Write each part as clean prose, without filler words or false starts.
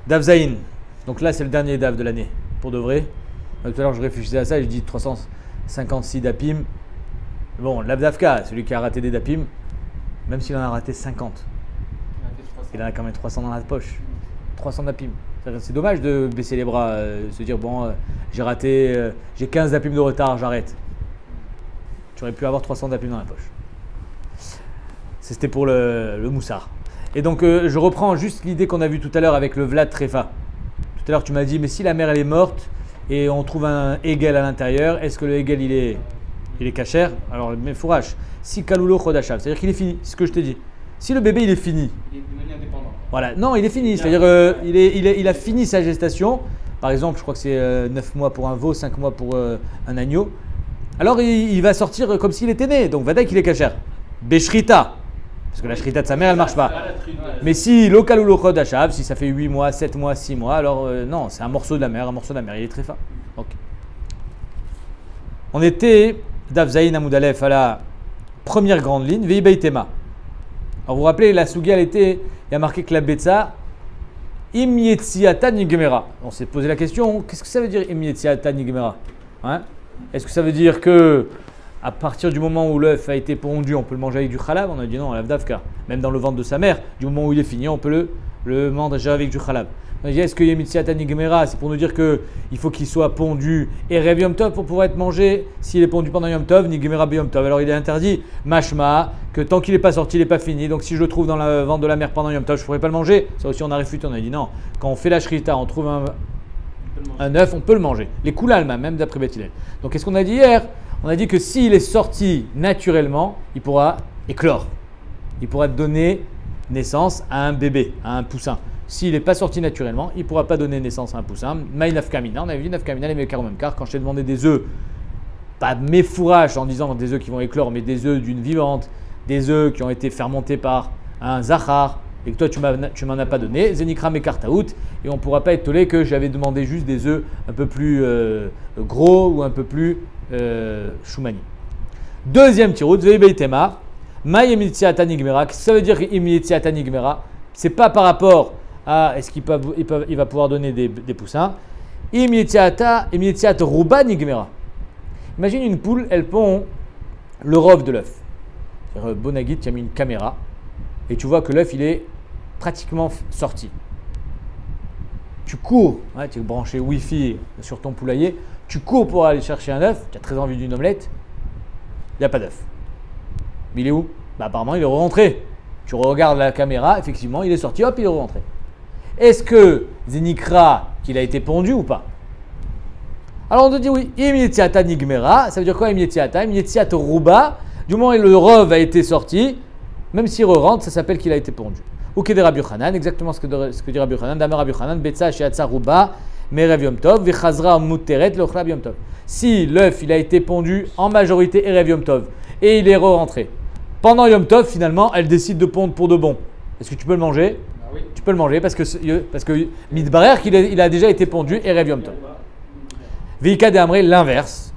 Dav Zayin. Donc là, c'est le dernier Dav de l'année, pour de vrai. Tout à l'heure, je réfléchissais à ça et je dis 356 Dapim. Bon, l'Avdavka, celui qui a raté des Dapim, même s'il en a raté 50, il en a quand même 300 dans la poche. 300 Dapim. C'est dommage de baisser les bras, se dire bon, j'ai raté, j'ai 15 Dapim de retard, j'arrête. Tu aurais pu avoir 300 Dapim dans la poche. C'était pour le moussard. Et donc, je reprends juste l'idée qu'on a vue tout à l'heure avec le Vlad Trefa. Tout à l'heure, tu m'as dit, mais si la mère elle est morte et on trouve un Hegel à l'intérieur, est-ce que le Hegel il est cachère? Alors, mais fourrage. Si Kaloulo Chodashav, c'est-à-dire qu'il est fini, c'est ce que je t'ai dit. Si le bébé il est fini. Il est devenu indépendant. Voilà, non, il est fini, c'est-à-dire il a fini sa gestation. Par exemple, je crois que c'est 9 mois pour un veau, 5 mois pour un agneau. Alors, il va sortir comme s'il était né. Donc, Vadaï qu'il est cachère. Beshrita. Parce que la shrita de sa mère, elle ne marche pas. Mais si local ou lochod achav, si ça fait 8 mois, 7 mois, 6 mois, alors non, c'est un morceau de la mer, il est très fin. Okay. On était, Dav Zayin Amoudalef, à la première grande ligne, Veibeitema. Alors vous vous rappelez, la Sugia, il y a marqué que la Betsa, Im Yetziata Nigmera. On s'est posé la question, qu'est-ce que ça veut dire Im Yetziata Nigmera, hein? Est-ce que ça veut dire que à partir du moment où l'œuf a été pondu, on peut le manger avec du khalab? On a dit non, l'avdavka. Même dans le ventre de sa mère, du moment où il est fini, on peut le manger avec du khalab. On a dit est-ce que Yemitsiata Nigmera, c'est pour nous dire qu'il faut qu'il soit pondu et Rev Yom Tov pour pouvoir être mangé? S'il est pondu pendant Yom Tov, Nigmera Yom Tov. Alors il est interdit, mashma, que tant qu'il n'est pas sorti, il n'est pas fini. Donc si je le trouve dans le ventre de la mère pendant Yom Tov, je ne pourrais pas le manger. Ça aussi, on a réfuté, on a dit non. Quand on fait la shrita, on trouve un œuf, on peut le manger. Les koulal même d'après Beth Hillel. Donc qu'est-ce qu'on a dit hier? On a dit que s'il est sorti naturellement, il pourra éclore. Il pourra donner naissance à un bébé, à un poussin. S'il n'est pas sorti naturellement, il ne pourra pas donner naissance à un poussin. Maï nafkamina, on avait vu nafkamina, les mekar au même car. Quand je t'ai demandé des œufs, pas mes fourrages en disant des œufs qui vont éclore, mais des œufs d'une vivante, des œufs qui ont été fermentés par un zachar, et que toi tu m'en as pas donné, Zenikra Mekartaout, et on ne pourra pas être tolé que j'avais demandé juste des œufs un peu plus gros ou un peu plus Choumani. Deuxième tirout, Veibeitema, Ma Yemitsiata Nigmera. Qu'est-ce que ça veut dire Yemitsiata Nigmera? C'est pas par rapport à est-ce qu'il va pouvoir donner des poussins. Yemitsiata Ruba Nigmera. Imagine une poule, elle pond le rove de l'œuf. Bonagit, tu as mis une caméra et tu vois que l'œuf il est pratiquement sorti. Tu cours, hein, tu es branché Wi-Fi sur ton poulailler, tu cours pour aller chercher un œuf, tu as très envie d'une omelette, il n'y a pas d'œuf. Mais il est où? Bah, apparemment il est rentré. Tu regardes la caméra, effectivement il est sorti, hop il est rentré. Est-ce que Zenikra qu'il a été pondu ou pas? Alors on te dit oui, Imyetiata Nigmera, ça veut dire quoi Imyetiata? Imyetiata Ruba, du moment où le rov a été sorti, même s'il re-rentre, ça s'appelle qu'il a été pondu. Ou que de Rabbi Yochanan, exactement ce que dit Rabbi Yochanan, Dame Rabbi Yochanan, Betsa Sheatsa Ruba, Merev Yom Tov, Vichazra Muteret, Lochlab Yom Tov. Si l'œuf il a été pondu en majorité Erev Yom Tov et il est re-rentré, pendant Yom Tov, finalement, elle décide de pondre pour de bon. Est-ce que tu peux le manger? Oui. Tu peux le manger parce que Midbarer, il a déjà été pondu Erev Yom Tov. Vika de Amré, l'inverse,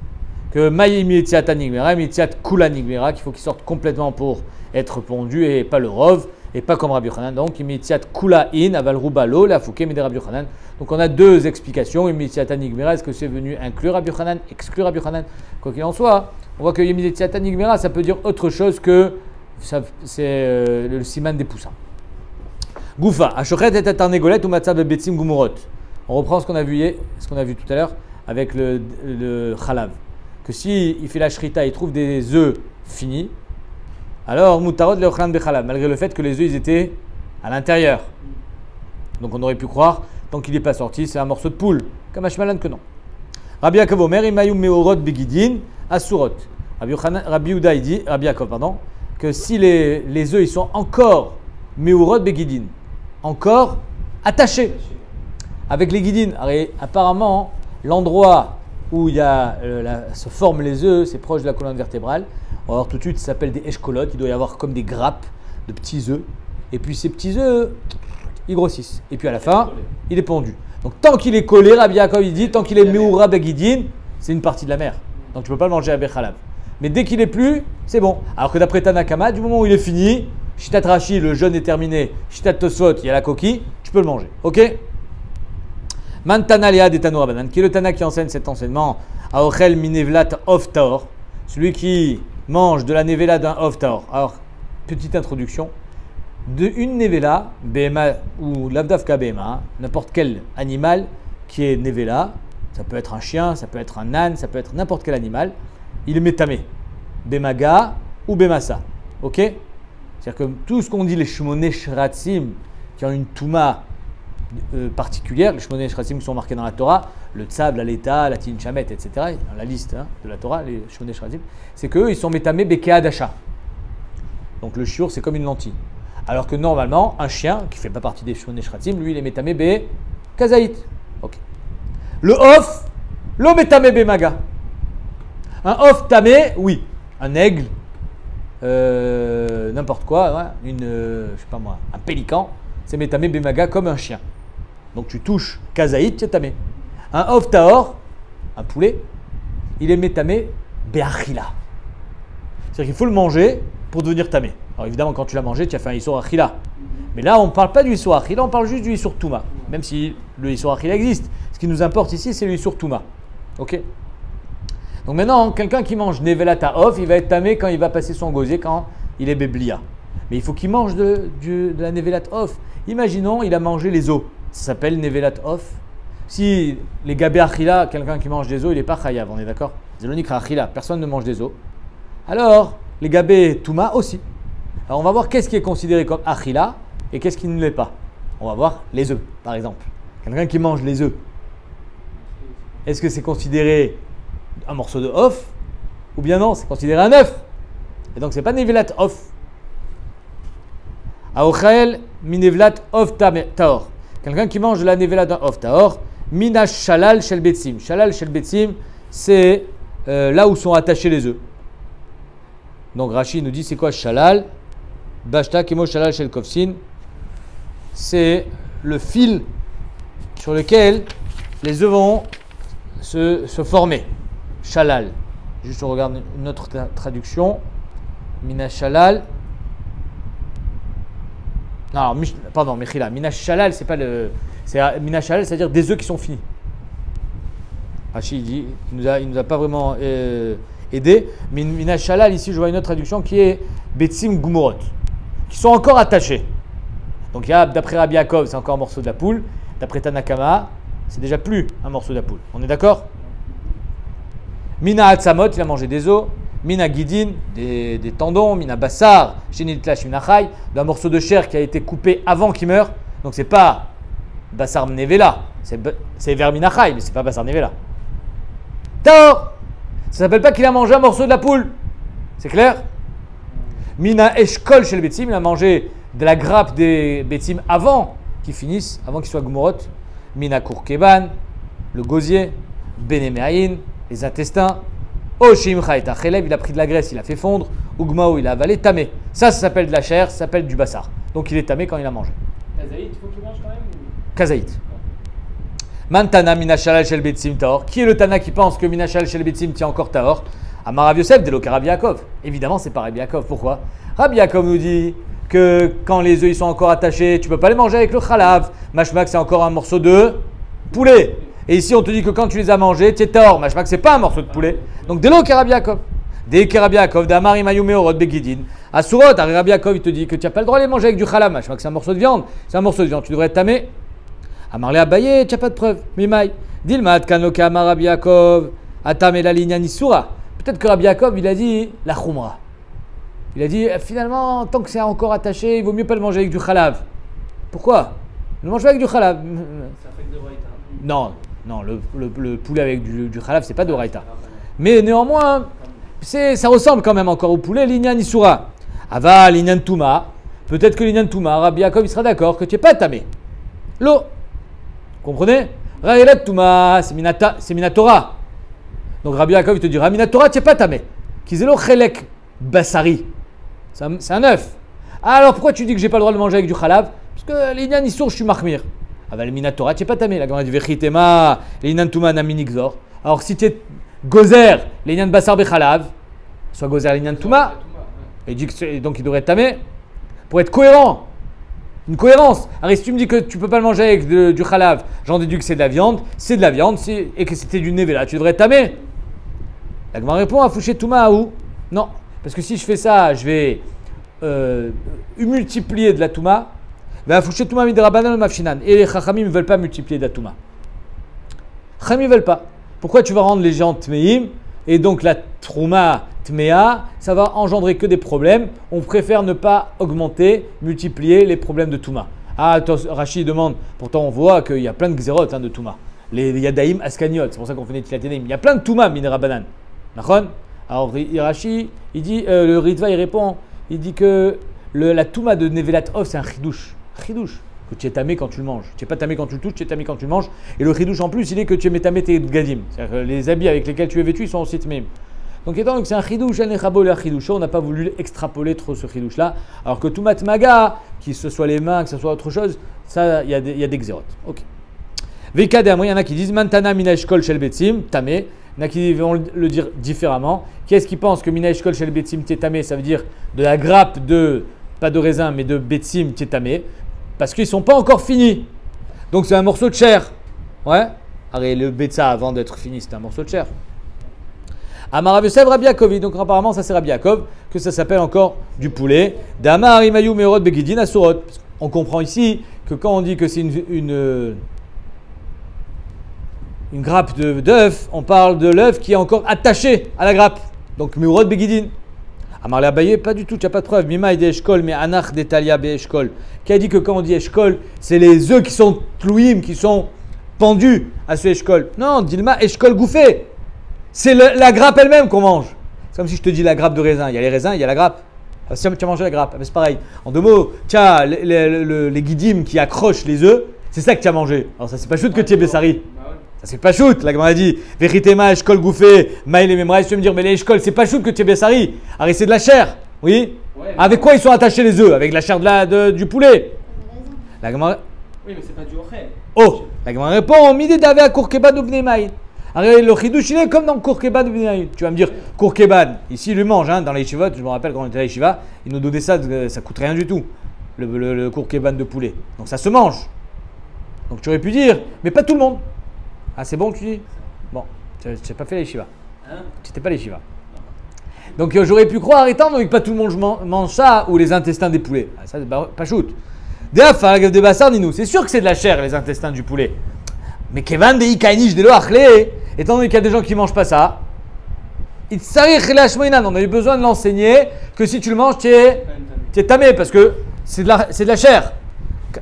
que Maï Mitiat Nigmera, Mitiat Kula Nigmera, qu'il faut qu'il sorte complètement pour être pondu et pas le rov, et pas comme Rabbi Yochanan. Donc, Mitiat Kula In, Aval Rubalo, la Fouké, Mide Rabbi Yochanan. Donc, on a deux explications. Mitiat Nigmera, est-ce que c'est venu inclure Rabbi Yochanan, exclure Rabbi Yochanan? Quoi qu'il en soit, on voit que Mitiat Nigmera, ça peut dire autre chose que c'est le siman des poussins. Goufa, Ashochet et Tarnegolet ou Matzah Bebetzim Gumurot. On reprend ce qu'on a vu tout à l'heure avec le Chalav. Que si il fait la shrita, il trouve des œufs finis, alors Mutarot le'ochlan bechalav, malgré le fait que les œufs ils étaient à l'intérieur. Donc on aurait pu croire, tant qu'il n'est pas sorti, c'est un morceau de poule. Comme Ashmalan que non. Rabbi Yaakov Omer, Imayum meorot begidin asurot. Rabbi Yehuda dit, Rabbi Yaakov pardon, que si les œufs ils sont encore meorot begidin, encore attachés avec les guidines. Apparemment, l'endroit où il y a, se forment les œufs, c'est proche de la colonne vertébrale. On va voir tout de suite, ça s'appelle des échecolotes. Il doit y avoir comme des grappes de petits œufs. Et puis ces petits œufs, ils grossissent. Et puis à la fin, il est pondu. Donc tant qu'il est collé, Rabbi Yaakov il dit, tant qu'il est meoura begidin, c'est une partie de la mer. Donc tu ne peux pas le manger à Bechalav. Mais dès qu'il est plus, c'est bon. Alors que d'après Tanakama, du moment où il est fini, Shitat Rashi, le jeûne est terminé. Shitat Tosfot, il y a la coquille, tu peux le manger. Ok? Mantana Lea de Tanoura Banan, qui est le Tana qui enseigne cet enseignement. Aochel minevlat of taor, celui qui mange de la nevela d'un of taor. Alors, petite introduction. Une nevela, BMA ou lavdavka BMA, n'importe quel animal qui est nevela, ça peut être un chien, ça peut être un âne, ça peut être n'importe quel animal, il est métamé. Bemaga ou Bemasa. Ok? C'est-à-dire que tout ce qu'on dit, les shmoneh shratzim, qui ont une touma particulière, les shmoneh shratzim qui sont marqués dans la Torah, le tzab, la leta, la tin chamet, etc., dans la liste de la Torah, les shmoneh shratzim, c'est qu'eux, ils sont métamés bekea dasha. Donc le shiur, c'est comme une lentille. Alors que normalement, un chien, qui ne fait pas partie des shmoneh shratzim, lui, il est métamé be kazaït. Ok. Le off, le métamé bemaga. Un off tamé, oui. Un aigle, n'importe quoi, ouais, je sais pas moi, un pélican, c'est métamé bemaga comme un chien. Donc tu touches kazaït, c'est tamé. Un off taor, un poulet, il est métamé beachila. C'est-à-dire qu'il faut le manger pour devenir tamé. Alors évidemment, quand tu l'as mangé, tu as fait un issour achila. Mais là, on ne parle pas du issour achila, on parle juste du issour touma. Même si le issour achila existe. Ce qui nous importe ici, c'est le issour touma. Ok? Donc maintenant, quelqu'un qui mange nevelata off, il va être tamé quand il va passer son gosier, quand il est béblia. Mais il faut qu'il mange de la nevelat off. Imaginons, il a mangé les os. Ça s'appelle nevelat off. Si les gabé achila, quelqu'un qui mange des os, il n'est pas chayav, on est d'accord? Zelonikra achila, personne ne mange des os. Alors, les gabé touma aussi. Alors on va voir qu'est-ce qui est considéré comme achila et qu'est-ce qui ne l'est pas. On va voir les œufs, par exemple. Quelqu'un qui mange les œufs, est-ce que c'est considéré un morceau de off ou bien non, c'est considéré un œuf. Et donc c'est pas nevelat off. Aochael minevlat off taor. Quelqu'un qui mange de la nevela d'un off taor, mina shalal shel betsim. Shalal shel betsim, c'est là où sont attachés les œufs. Donc Rashi nous dit c'est quoi shalal? Bashta kemo shalal shel kofsin. C'est le fil sur lequel les œufs vont se former. Shalal. Juste on regarde une autre traduction. Mina shalal. Non, pardon, Mechila. Mina shalal, c'est pas le. Mina shalal, c'est-à-dire des œufs qui sont finis. Rashi dit, il nous a pas vraiment aidé. Mina shalal, ici je vois une autre traduction qui est betsim gumorot, qui sont encore attachés. Donc il y a, d'après Rabbi Yaakov, c'est encore un morceau de la poule. D'après Tanakama, c'est déjà plus un morceau de la poule. On est d'accord? Mina Hatzamot, il a mangé des os. Mina Gidin, des tendons. Mina Bassar, Shenitlash Minachai, un morceau de chair qui a été coupé avant qu'il meure. Donc c'est pas Bassar Nevela, c'est vers Minachai, mais c'est pas Bassar Nevela. Taor, ça s'appelle pas qu'il a mangé un morceau de la poule. C'est clair? Mina Eshkol chez le Betsim, il a mangé de la grappe des Betsim avant qu'ils finissent, avant qu'ils soient Gumorot. Mina Kurkeban, le gosier. Benemeaïn, les intestins. Oshimcha et Achelev, il a pris de la graisse, il a fait fondre. Ugmao, il a avalé. Tamé. Ça s'appelle de la chair, ça s'appelle du bassar. Donc il est tamé quand il a mangé. Kazaït, il faut qu'il mange quand même ou... Kazaït. Mantana minashalal shel betsim taor. Qui est le Tana qui pense que minashalal shel betsim tient encore taor? Amar Rav Yosef, Delo Rabbi Yaakov. Évidemment, c'est pas Rabbi Yaakov. Pourquoi? Rabbi Yaakov nous dit que quand les œufs ils sont encore attachés, tu peux pas les manger avec le chalav. Mashmak, c'est encore un morceau de poulet. Et ici, on te dit que quand tu les as mangés, tu es taor. Mashmak, c'est pas un morceau de poulet. Donc, Delo Rabbi Yaakov. Dès que Rabbi Yaakov, d'Amar Imayume Orod Begidin. À Surot, Rabbi Yaakov, il te dit que tu n'as pas le droit de les manger avec du chalav. Mashmak, c'est un morceau de viande. C'est un morceau de viande. Tu devrais être tamé. Amarle Abaye, tu n'as pas de preuve. Mimaï. Dilmat Kanoka Amar Rabbi Yaakov. Atame la ligne Nisura. Peut-être que Rabbi Yaakov, il a dit la khumra. Il a dit finalement, tant que c'est encore attaché, il vaut mieux pas le manger avec du khalav. Pourquoi? Ne mange pas avec du khalav. Ça fait de raïta. Non, non, le poulet avec du khalav, c'est pas de raïta. Mais néanmoins, ça ressemble quand même encore au poulet, l'inyan isura. Ava, l'inyan touma. Peut-être que l'inyan touma, Rabbi Yaakov, il sera d'accord que tu n'es pas tamé. L'eau. Comprenez? Raïlat touma, c'est minatora. Donc Rabbi Yaakov, il te dira minatora, tu n'es pas tamé. Kizelo chelek basari. C'est un œuf. Alors pourquoi tu dis que j'ai pas le droit de manger avec du khalav? Parce que l'inyan isur, je suis mahmir. Aval minatora, tu n'es pas tamé. La grande dit vechitema, l'inyan touma naminigzor. Alors si tu es gozer, l'inyan basar bechalav, soit gozer l'inyan touma, et dit que donc il devrait être tamé. Pour être cohérent, Une cohérence. Alors si tu me dis que tu peux pas le manger avec du khalav, j'en déduis que c'est de la viande, et que c'était du nevela, tu devrais tamer. La Gemara répond à foucher touma ou non, parce que si je fais ça, je vais multiplier de la touma. Va foucher touma midrabanan mafshinan. Et les chachamim ne veulent pas multiplier de la touma. Chachamim ne veulent pas. Pourquoi tu vas rendre les gens tmeim et donc la trouma tmea, ça va engendrer que des problèmes. On préfère ne pas augmenter, multiplier les problèmes de touma. Ah, Rachid demande, pourtant on voit qu'il y a plein de xérot de touma. Les yadaïm askaniot, c'est pour ça qu'on fait des tilaténim. Il y a plein de touma midrabanan. D'accord? Alors Rachid, il dit, le Ritva il répond, il dit que la touma de Nevelat Off c'est un chidouche. Chidouche. Que tu es tamé quand tu le manges. Tu n'es pas tamé quand tu le touches, tu es tamé quand tu le manges. Et le chidouche en plus, il est que tu es tamé tes gadim. C'est-à-dire que les habits avec lesquels tu es vêtu, ils sont aussi tmim. Donc étant donné que c'est un chidouche, on n'a pas voulu extrapoler trop ce chidouche là. Alors que toumat maga, que ce soit les mains, que ce soit autre chose, ça, il y a des xérotes. Ok. Vekadem, il y en a qui disent Mantana mina eshkol shel betzim, tamé. Il y en a qui vont le dire différemment. Qui est-ce qui pense que mina eshkol shel betzim tamé, ça veut dire de la grappe de, pas de raisin, mais de betzim tamé, parce qu'ils ne sont pas encore finis. Donc c'est un morceau de chair. Ouais. Allez, le betza avant d'être fini, c'est un morceau de chair. Amar Rav Yosef Rabbi Yaakov. Donc apparemment ça c'est Rabbi Yaakov que ça s'appelle encore du poulet. Damar Imayu Meorot Begidin Asurot. On comprend ici que quand on dit que c'est une grappe d'œuf, on parle de l'œuf qui est encore attaché à la grappe. Donc Meorot Begidin. Amar le Abaye, pas du tout, tu n'as pas de preuve. Mima de Eshkol, mais Anach d'Etalia be Eshkol. Qui a dit que quand on dit Eshkol, c'est les œufs qui sont tlouim, qui sont pendus à ce Eshkol. Non, Dilma Eshkol gouffé. C'est la grappe elle-même qu'on mange. C'est comme si je te dis la grappe de raisin. Il y a les raisins, il y a la grappe. Si tu as mangé la grappe, c'est pareil. En deux mots, tu as les guidim qui accrochent les œufs, c'est ça que tu as mangé. Alors ça, c'est pas shoot que tu es Bessari. Ça, c'est pas shoot. La Gemara dit Veritema, Eshkol gouffé, Maïl et Memra. Tu vas me dire, mais les Eshkol, c'est pas shoot que tu es Bessari. Alors c'est de la chair. Oui. Ouais, avec quoi ils sont attachés les œufs? Avec la chair du poulet. La Gemara. Oui, mais c'est pas du ochel. Oh, la Gemara répond Midi d'ave à Kourkebad ou Bnei. Alors le chidouche il est comme dans Kourkebad ou Bnei. Tu vas me dire Kourkebad. Ici il le mange dans les yeshivot. Je me rappelle quand on était à l'yeshiva, ils nous donnaient ça, ça coûte rien du tout. Le Kourkebad de poulet. Donc ça se mange. Donc tu aurais pu dire, mais pas tout le monde. Ah c'est bon tu dis? Bon, tu n'as pas fait la yeshiva. Hein? Tu n'étais pas la yeshiva. Donc j'aurais pu croire étant donné que pas tout le monde mange ça ou les intestins des poulets. Ah, ça c'est pas shoot. Des bassards dis-nous. C'est sûr que c'est de la chair les intestins du poulet. Mais Kevan de Ikainish de l'Oachlé, étant donné qu'il y a des gens qui ne mangent pas ça, on a eu besoin de l'enseigner que si tu le manges, tu es tamé parce que c'est de la chair.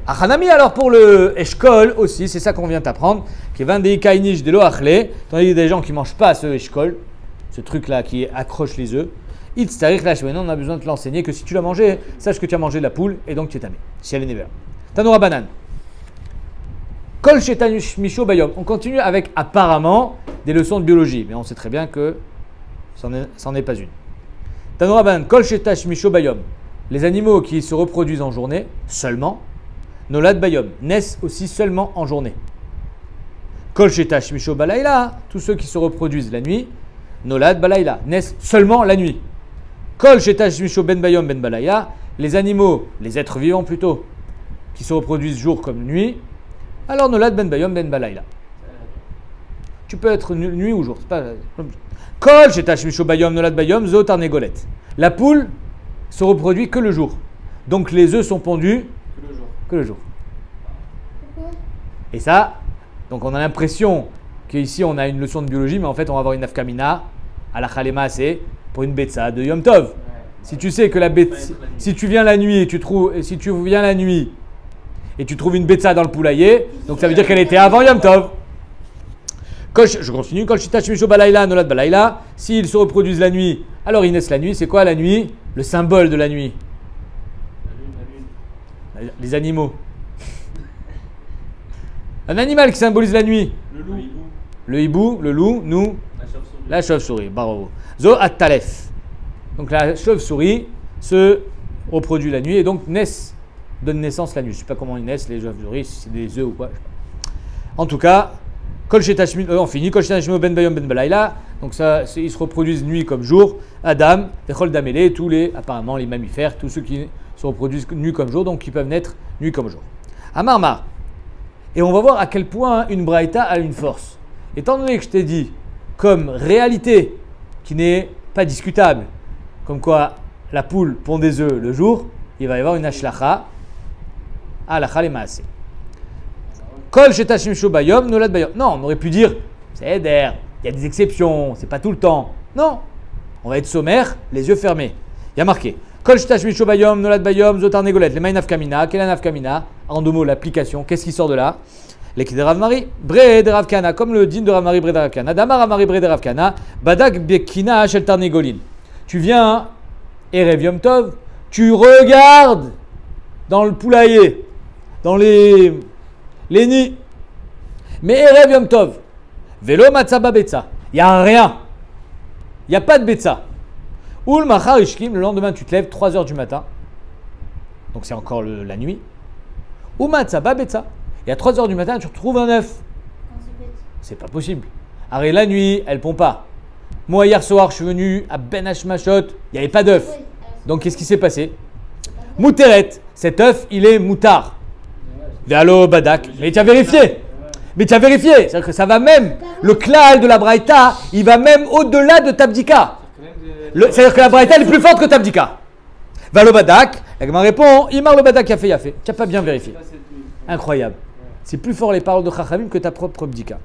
Achanami alors pour le Eshkol aussi, c'est ça qu'on vient t'apprendre. Kevan de Ikainish de l'Oachlé, étant donné qu'il y a des gens qui ne mangent pas ce Eshkol, ce truc là qui accroche les œufs, on a besoin de te l'enseigner que si tu l'as mangé, sache que tu as mangé de la poule et donc tu es tamé. Si elle est nevera. Tanoura banane. Kol shetanush misho bayom. On continue avec apparemment des leçons de biologie, mais on sait très bien que c'en est pas une. Tanoura banane. Kol shetash misho bayom. Les animaux qui se reproduisent en journée seulement, nolad bayom, naissent aussi seulement en journée. Kol shetash misho balayla. Tous ceux qui se reproduisent la nuit, nolad balayla, naissent seulement la nuit. Kol shetash misho ben bayom ben balayla. Les animaux, les êtres vivants plutôt, qui se reproduisent jour comme nuit, alors nolad ben bayom ben balayla. Tu peux être nuit ou jour. C'est pas. Kol shetash misho bayom nolad bayom zo tarnegolet. La poule se reproduit que le jour. Donc les œufs sont pondus que le jour. Et ça, donc on a l'impression qu'ici on a une leçon de biologie, mais en fait on va avoir une nafkamina à la chalema, c'est pour une betza de Yom Tov. Ouais. Si tu sais que si tu viens la nuit et tu trouves une betza dans le poulailler, donc ça veut dire qu'elle était avant Yom Tov. Je continue. Kol shitash misho balayla nolad balayla. S'ils se reproduisent la nuit, alors ils naissent la nuit. C'est quoi la nuit? Le symbole de la nuit. La lune. Les animaux. Un animal qui symbolise la nuit. Le loup. Le hibou, le loup, nous. La chauve-souris. Bravo. Zo at-talef. Donc la chauve-souris se reproduit la nuit et donc donne naissance la nuit. Je ne sais pas comment ils naissent, les chauves-souris, si c'est des œufs ou quoi. En tout cas, on finit. Kol shetashmio ben bayom ben balayla. Donc ça, ils se reproduisent nuit comme jour. Adam, Vechol damele, apparemment les mammifères, tous ceux qui se reproduisent nuit comme jour, donc ils peuvent naître nuit comme jour. Amarmar. Et on va voir à quel point une braïta a une force. Étant donné que je t'ai dit, comme réalité qui n'est pas discutable, comme quoi la poule pond des œufs le jour, il va y avoir une ashlacha, halacha le maaseh. Kol shetashim shu bayom, nolad bayom. Non, on aurait pu dire, c'est éder, il y a des exceptions, c'est pas tout le temps. Non, on va être sommaire, les yeux fermés. Il y a marqué, Kol shetashim shu bayom, nolad bayom, zotar negolet, le maïnaf kamina, kelanaf kamina. En deux mots, l'application, qu'est-ce qui sort de là? L'équipe de Rav Mari, Bre de Rav Kana, comme le din de Rav Mari, Bre de Rav Kana, Damar Rav Mari, Bre de Rav Kana, Badak Bekina Shel Tarnegolin. Tu viens, Erev Yom Tov, tu regardes dans le poulailler, dans les nids. Mais Erev Yom Tov, Velo Matzaba Betza, il n'y a rien. Il n'y a pas de Betza. Ul Machar Ishkim, le lendemain tu te lèves 3h du matin, donc c'est encore la nuit. Ou Matzaba Betza. Et à 3h du matin, tu retrouves un œuf. C'est pas possible. Arrête, la nuit, elle pond pas. Moi, hier soir, je suis venu à Ben Hashmashot, il n'y avait pas d'œuf. Donc, qu'est-ce qui s'est passé? Mouteret, cet œuf, il est moutard. Véalo Badak. Mais tu as vérifié. Mais tu as vérifié. C'est-à-dire que ça va même, le klal de la braïta, il va même au-delà de Tabdika. C'est-à-dire que la braïta, elle est plus forte que Tabdika. Véalo Badak. La Gemara répond, Imar le Badak Yafé Yafé. Tu n'as pas bien vérifié. Incroyable. C'est plus fort les paroles de Chachamim que ta propre bdika.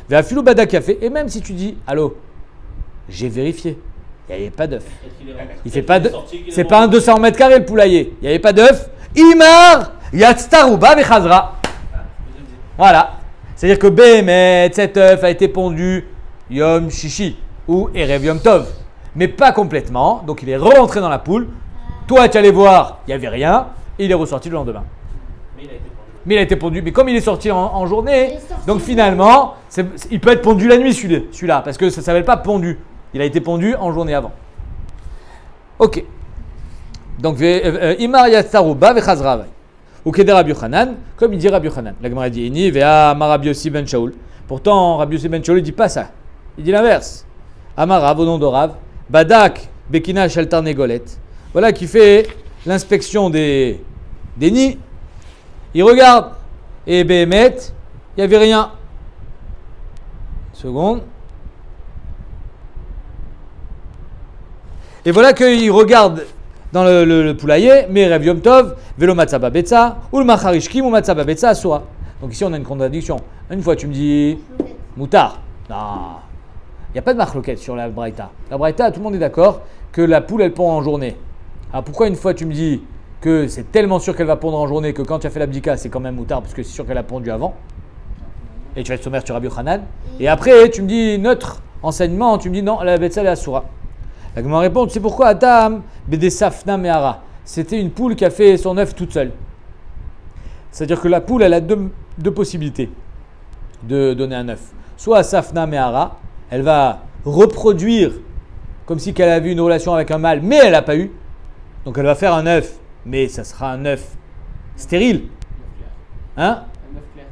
Ve'afilu badak café. Et même si tu dis, allô, j'ai vérifié, il n'y avait pas d'œuf. Il fait pas de, c'est pas un 200 mètres carrés le poulailler. Il n'y avait pas d'œuf. Imar yatstarouba bechazra. Voilà. C'est-à-dire que Behemet, cet œuf a été pondu Yom Shishi ou Erev Yom Tov, mais pas complètement. Donc il est rentré dans la poule. Toi, tu allais voir, il n'y avait rien. Et il est ressorti le lendemain. Mais il a été pondu. Mais comme il est sorti en journée, donc finalement, il peut être pondu la nuit celui-là, parce que ça ne s'appelle pas pondu. Il a été pondu en journée avant. Ok. Donc, Imar Yatsarouba vechazra. Ou Keder Rabbi Yochanan, comme il dit Rabbi Yochanan. La Gemara dit Ini vea Rabbi Yossi ben Shaul. Pourtant, Rabbi Yossi ben Shaul ne dit pas ça. Il dit l'inverse. Amarav, au nom de Rav, Badak Bekina Shaltar Negolet. Voilà qui fait l'inspection des nids. Il regarde, et Behemet, il n'y avait rien. Seconde. Et voilà qu'il regarde dans le poulailler, mais Rev Yom Tov, Velo Matzaba Betza, ou le Macharishkim ou Matzaba Betza Asura. Donc ici on a une contradiction. Une fois tu me dis Moutard. Non, il n'y a pas de marloquette sur la Braïta. La Braïta, tout le monde est d'accord que la poule elle pond en journée. Alors pourquoi une fois tu me dis que c'est tellement sûr qu'elle va pondre en journée que quand tu as fait l'abdika, c'est quand même moutard parce que c'est sûr qu'elle a pondu avant. Et tu vas être sommaire sur Rabbi Yochanan. Et après, tu me dis notre enseignement, tu me dis non, la Betza elle est Asura. La Gemara répond, tu sais pourquoi Adam Bede Safna Mehara. C'était une poule qui a fait son œuf toute seule. C'est-à-dire que la poule, elle a deux possibilités de donner un œuf. Soit Safna Mehara, elle va reproduire comme si elle avait une relation avec un mâle, mais elle n'a pas eu. Donc elle va faire un œuf. Mais ça sera un œuf stérile. Hein? Un œuf clair.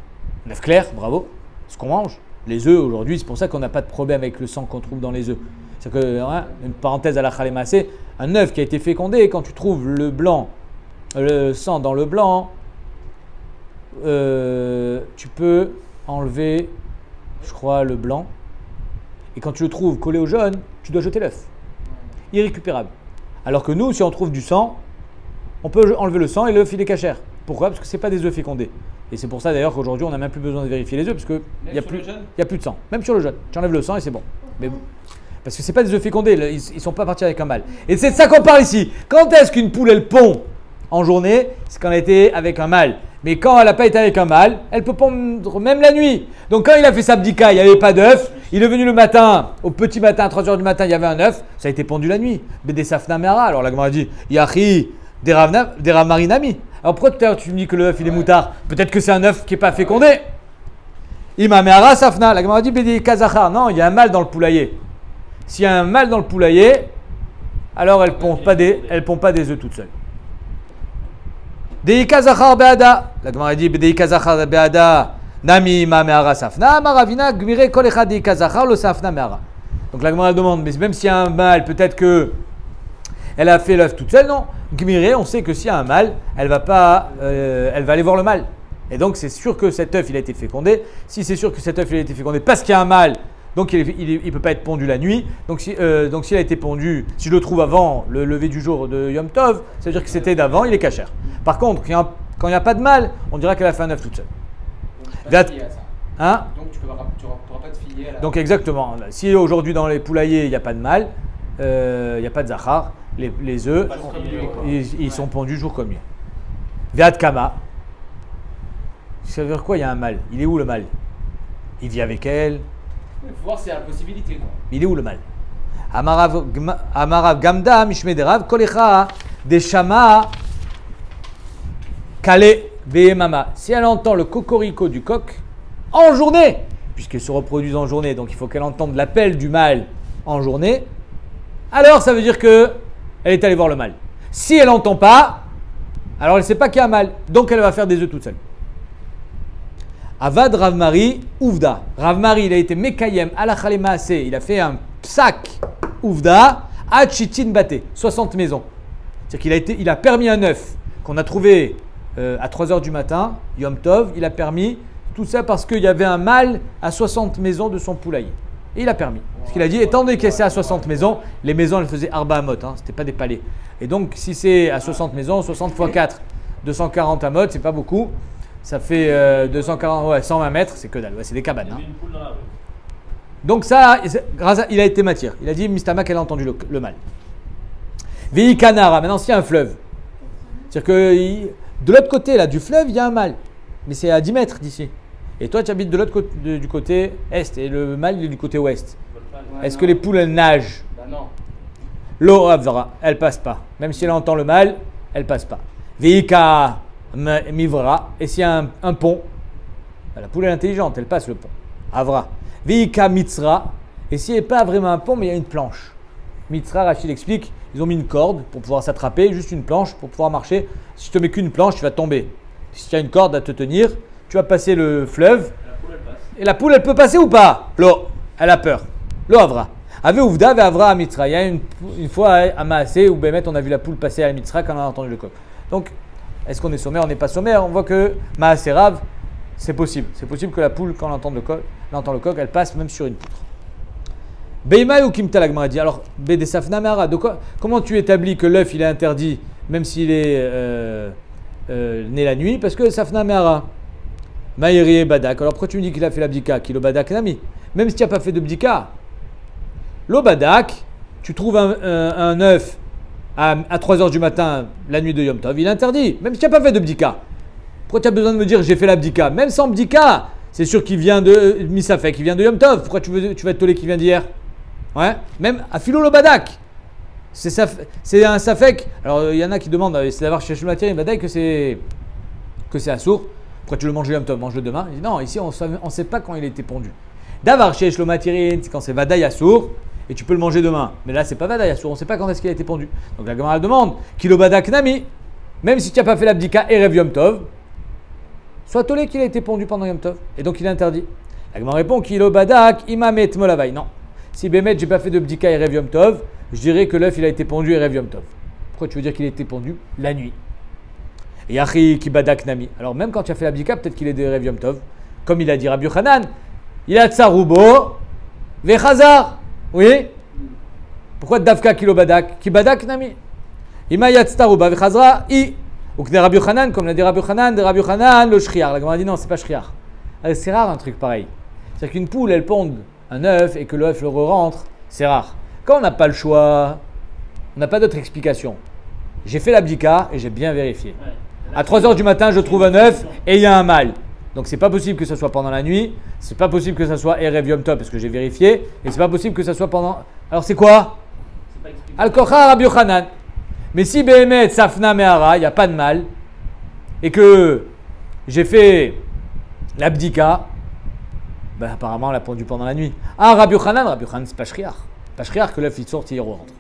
Un œuf clair, bravo. Ce qu'on mange. Les œufs aujourd'hui, c'est pour ça qu'on n'a pas de problème avec le sang qu'on trouve dans les œufs. C'est que, hein, une parenthèse à la Khalémassé, un œuf qui a été fécondé, quand tu trouves le blanc, le sang dans le blanc, tu peux enlever, je crois, le blanc. Et quand tu le trouves collé au jaune, tu dois jeter l'œuf. Irrécupérable. Alors que nous, si on trouve du sang, on peut enlever le sang et l'œuf il est cachère. Pourquoi? Parce que ce n'est pas des œufs fécondés. Et c'est pour ça d'ailleurs qu'aujourd'hui on n'a même plus besoin de vérifier les œufs parce qu'il n'y a plus de sang. Même sur le jaune. Tu enlèves le sang et c'est bon. Mais parce que ce n'est pas des œufs fécondés, ils ne sont pas partis avec un mâle. Et c'est de ça qu'on parle ici. Quand est-ce qu'une poule elle pond en journée? C'est quand elle a été avec un mâle. Mais quand elle n'a pas été avec un mâle, elle peut pondre même la nuit. Donc quand il a fait sa bdika, il n'y avait pas d'œuf. Il est venu le matin, au petit matin, à 3h du matin, il y avait un œuf. Ça a été pondu la nuit. Bede Safna Mehara. Alors la Gemara dit Yachi des Rav Marinami. Alors pourquoi tout à l'heure tu me dis que l'œuf il est moutard? Peut-être que c'est un œuf qui n'est pas fécondé. Ima Mehara Safna. La Gemara dit Bede Kazachar. Non, il y a un mâle dans le poulailler. S'il y a un mâle dans le poulailler, alors elle ne pond pas des œufs toute seule. Deika Zachar Beada. La Gemara dit Deika Zachar Beada. Nami ma Mehara Safna. Maravina Gmire Kol Echad Deika Zachar lo Safna Mehara. Donc la Gemara demande, mais même s'il y a un mâle, peut-être que Elle a fait l'œuf toute seule, non. Gmiré, on sait que s'il y a un mâle, elle va aller voir le mâle. Et donc c'est sûr que cet œuf il a été fécondé. Si c'est sûr que cet œuf il a été fécondé parce qu'il y a un mâle, donc il ne peut pas être pondu la nuit. Donc s'il a été pondu, si je le trouve avant le lever du jour de Yom Tov, ça veut dire que c'était d'avant, il est cachère. Par contre, quand il n'y a pas de mâle, on dira qu'elle a fait un œuf toute seule. Donc tu peux pas te fier à ça. Hein? Donc tu pourras pas te fier à la... Donc exactement. Si aujourd'hui dans les poulaillers il n'y a pas de mâle, il n'y a pas de zachar, les œufs, ils sont pondus jour comme nuit. Ve'ad kama. Ça veut dire quoi? Il y a un mâle. Il est où le mâle? Il vit avec elle. Il faut voir s'il y a la possibilité. Quoi. Il est où le mâle? Amarav gamda mishmederav kolecha deshama kale be'emama. Si elle entend le cocorico du coq en journée, puisqu'elle se reproduit en journée, donc il faut qu'elle entende l'appel du mâle en journée, alors ça veut dire que elle est allée voir le mâle. Si elle n'entend pas, alors elle ne sait pas qu'il y a un mâle, donc elle va faire des œufs toute seule. Avad Rav Mari Ouvda. Rav Mari, il a été Mekayem Alachale Maase. Il a fait un psak Ouvda à Chitin Bate, 60 maisons. C'est-à-dire qu'il a permis un œuf qu'on a trouvé à 3h du matin, Yom Tov. Il a permis tout ça parce qu'il y avait un mâle à 60 maisons de son poulailler. Et il a permis. Parce qu'il a dit, étant donné que c'est à 60 maisons, les maisons elles faisaient Arba Amot, hein, c'était pas des palais. Et donc si c'est à 60 maisons, 60 x 4, 240 Amot, c'est pas beaucoup. Ça fait 120 mètres, c'est que dalle, c'est des cabanes. Hein. Donc ça, il a été matière. Il a dit, Mistama qu'elle a entendu le mal. Vei Kanara, maintenant s'il y a un fleuve. C'est-à-dire que de l'autre côté là, du fleuve, il y a un mâle. Mais c'est à 10 mètres d'ici. Et toi, tu habites de l'autre côté, du côté est, et le mâle il est du côté ouest. Est-ce que les poules, elles nagent? Bah non. L'eau, elle passe pas. Même si elle entend le mâle, elle passe pas. Veika Mivra, et s'il y a un pont, la poule est intelligente, elle passe le pont. Avra. Veika Mitzra, et s'il n'y a pas vraiment un pont, mais il y a une planche. Mitzra, Rachid explique, ils ont mis une corde pour pouvoir s'attraper, juste une planche pour pouvoir marcher. Si je te mets qu'une planche, tu vas tomber. Si tu as une corde à te tenir, tu vas passer le fleuve. Et la poule, elle peut passer ou pas? L'eau, elle a peur. L'eau Avra. Ave Ouvda, Avra à Mitzra. Il y a une fois à Maasé où Bémet, on a vu la poule passer à Mitzra quand on a entendu le coq. Donc, est-ce qu'on est sommaire? On n'est pas sommaire. On voit que Maasé Rav, c'est possible. C'est possible que la poule, quand elle entend le coq, elle passe même sur une poutre. Beimai ou Kimta l'Agmara dit. Alors, Bédesafna Mehara. Comment tu établis que l'œuf il est interdit même s'il est né la nuit? Parce que Safna Mehara. Maïri et Badak. Alors pourquoi tu me dis qu'il a fait la bdika? Qu'il est Badak Nami? Même si tu n'as pas fait de bdika. L'eau Badak, tu trouves un œuf à 3h du matin, la nuit de Yom Tov, il est interdit. Même si tu n'as pas fait de bdika. Pourquoi tu as besoin de me dire j'ai fait la bdika? Même sans bdika, c'est sûr qu'il vient de Misafek, il vient de Yom Tov. Pourquoi tu vas être tolé qu'il vient d'hier? Ouais. Même à Philo le Badak. C'est un Safek. Alors il y en a qui demandent, c'est d'avoir chez Shulmatier et Badak que c'est assourd. Pourquoi tu le manges Yom Tov? Mange-le demain. Il dit non, ici on ne sait pas quand il a été pondu. D'avoir chez Shlomatierin, c'est quand c'est Vadaï Assour et tu peux le manger demain. Mais là, c'est pas Vadaï Assour, on ne sait pas quand est-ce qu'il a été pondu. Donc la Gemara demande Kilo Badak Nami, même si tu n'as pas fait l'abdika Erev Yom Tov, sois tolé qu'il a été pondu pendant Yom Tov et donc il est interdit. La Gemara répond Kilo Badak Imamet Molavai. Non. Si Bémet, j'ai pas fait de bdika Erev Yom Tov, je dirais que l'œuf il a été pondu Erev Yom Tov. Pourquoi tu veux dire qu'il a été pondu la nuit? Et Yachi Kibadak Nami. Alors même quand tu as fait l'abdika, peut-être qu'il est de Erev Yom Tov. Comme il a dit Rabbi Yochanan, il a Tsarubo, Vechazar. Oui. Pourquoi Davka Kilobadak? Kibadak Nami. Ima Tsaruba, Vechazra, I. Ou que Rabbi Yochanan, comme l'a dit Rabbi Yochanan, le Shriar. La Gemara dit non, c'est pas Shriar. C'est rare un truc pareil. C'est-à-dire qu'une poule, elle ponde un œuf et que l'œuf le re-rentre, c'est rare. Quand on n'a pas le choix, on n'a pas d'autre explication. J'ai fait l'abdika et j'ai bien vérifié. À 3h du matin, je trouve un œuf et il y a un mâle. Donc c'est pas possible que ce soit pendant la nuit, c'est pas possible que ce soit Erev Yom Tov parce que j'ai vérifié, et c'est pas possible que ce soit pendant. Alors c'est quoi? Al-Kocha Rabbi Yochanan. Mais si Behemet Safna Mehara, il n'y a pas de mâle, et que j'ai fait l'abdika, ben apparemment on l'a pondu pendant la nuit. Ah Rabbi Yochanan c'est pas Shriar. Pas Shriar que l'œuf il sort et il rentre.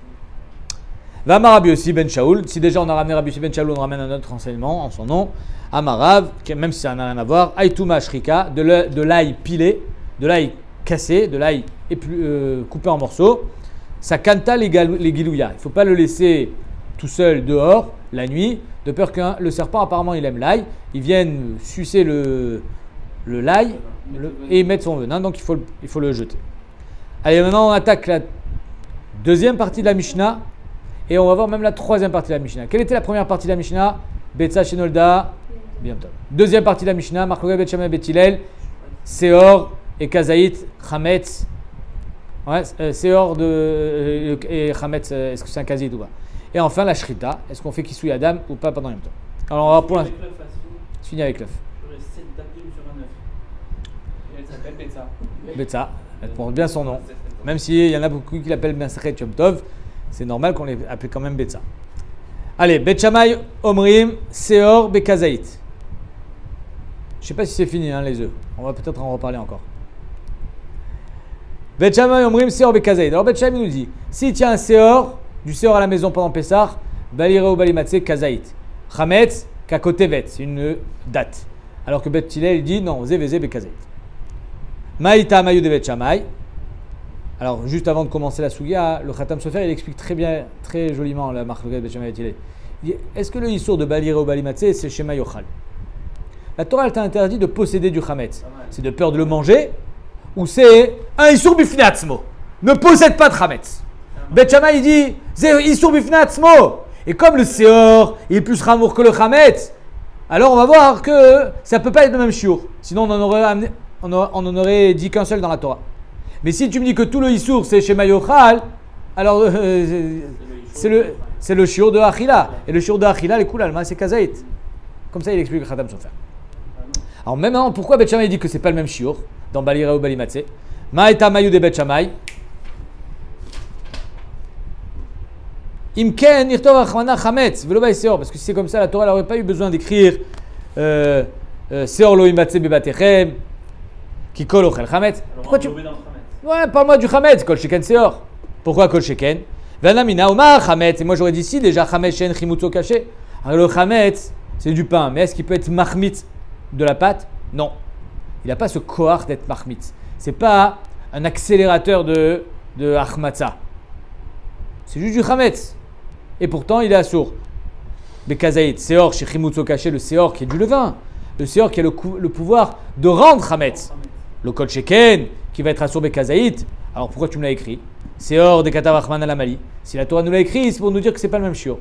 Vama Rabbi Yossi ben Shaoul, si déjà on a ramené Rabbi Yossi ben Shaoul, on ramène un autre renseignement en son nom. Amarav, même si ça n'a rien à voir, Aïtouma Shrika, de l'ail pilé, de l'ail cassé, de l'ail coupé en morceaux. ça kanta les gilouya. Il ne faut pas le laisser tout seul dehors la nuit, de peur que le serpent apparemment il aime l'ail, il vienne sucer le l'ail et mettre son venin, donc il faut le jeter. Allez, maintenant on attaque la deuxième partie de la Mishnah et on va voir même la troisième partie de la Mishnah. Quelle était la première partie de la Mishnah? Betsa Shenolda, bientôt. Deuxième partie de la Mishnah, Marcoga Bet Shammai Bet Hillel, Seor et Kazaït, Chametz. Ouais, Seor et Chametz, est-ce que c'est un Kazaït ou pas? Et enfin la Shrita, est-ce qu'on fait Kisui Adam ou pas pendant le temps? Alors on va pour l'instant. Fini avec l'œuf. J'aurais 7 dabdim sur un œuf. Et elle s'appelle Betsa. Betsa, elle porte bien son nom. Même s'il y en a beaucoup qui l'appellent Masachet Yom Tov, c'est normal qu'on les appelle quand même Betsa. Allez, Bet Shammai, Omrim, Seor, Bekazaït. Je ne sais pas si c'est fini les œufs. On va peut-être en reparler encore. Bet Shammai, Omrim, Seor, Bekazaït. Alors Bet Shammai nous dit, s'il tient un Seor, du Seor à la maison pendant Pessah, Balire ou Balimatse, Kazaït. Chametz, Kakotevet, c'est une date. Alors que Bet Hillel il dit non, Zeveze, Bekazaït. Maïta, Mayu de Bet Shammai. Alors, juste avant de commencer la Sugia, le Khatam Sofer, il explique très bien, très joliment la marque de Bet Shammai Bet Hillel. Il dit, est-ce que le Issour de Balire ou Balimatse, c'est Shema Yochal? La Torah, elle t'a interdit de posséder du Chametz. C'est de peur de le manger, ou c'est un Issour Bifnatzmo. Ne possède pas de Chametz. Bet Shammai, il dit, c'est Issour Bifnatzmo. Et comme le Seor est plus ramour que le Chametz, alors on va voir que ça ne peut pas être le même shiur. Sinon, on en aurait dit qu'un seul dans la Torah. Mais si tu me dis que tout le Issour c'est Shema Yochal, alors c'est le shiur de Achila. Et le shiur de Achila, les Koulalma, c'est Kazaït. Comme ça, il explique le Khatam Sofer. Alors maintenant, pourquoi Bet Shammai dit que c'est pas le même shiur dans Balira ou Balimatse? Ma'eta Mayu de Bet Shammai. Imken Irtov Achmana Chametz Velo Bay Seor. Parce que si c'est comme ça, la Torah n'aurait pas eu besoin d'écrire Seor Lo Imatse Bebatechem qui kol ochel Chametz. Pourquoi tu. Ouais, parle-moi du Chametz, Kol Sheken Seor. Pourquoi Kol Sheken? Vanamina Omar Chametz. Et moi j'aurais dit si déjà Chametz Shen Chimutzo Caché. Alors le Chametz, c'est du pain. Mais est-ce qu'il peut être Mahmitz de la pâte? Non. Il n'a pas ce koach d'être Mahmitz. C'est pas un accélérateur de Achmatza. C'est juste du Chametz. Et pourtant, il est assourd. Bekazaït, Seor, chez Chimutzo Caché, le Seor qui est du levain. Le Seor qui a le pouvoir de rendre Chametz. Le Kol Sheken qui va être assourd Bekazaït. Alors pourquoi tu me l'as écrit? Seor de Katavachman Alamali. Si la Torah nous l'a écrit, c'est pour nous dire que c'est pas le même shiur.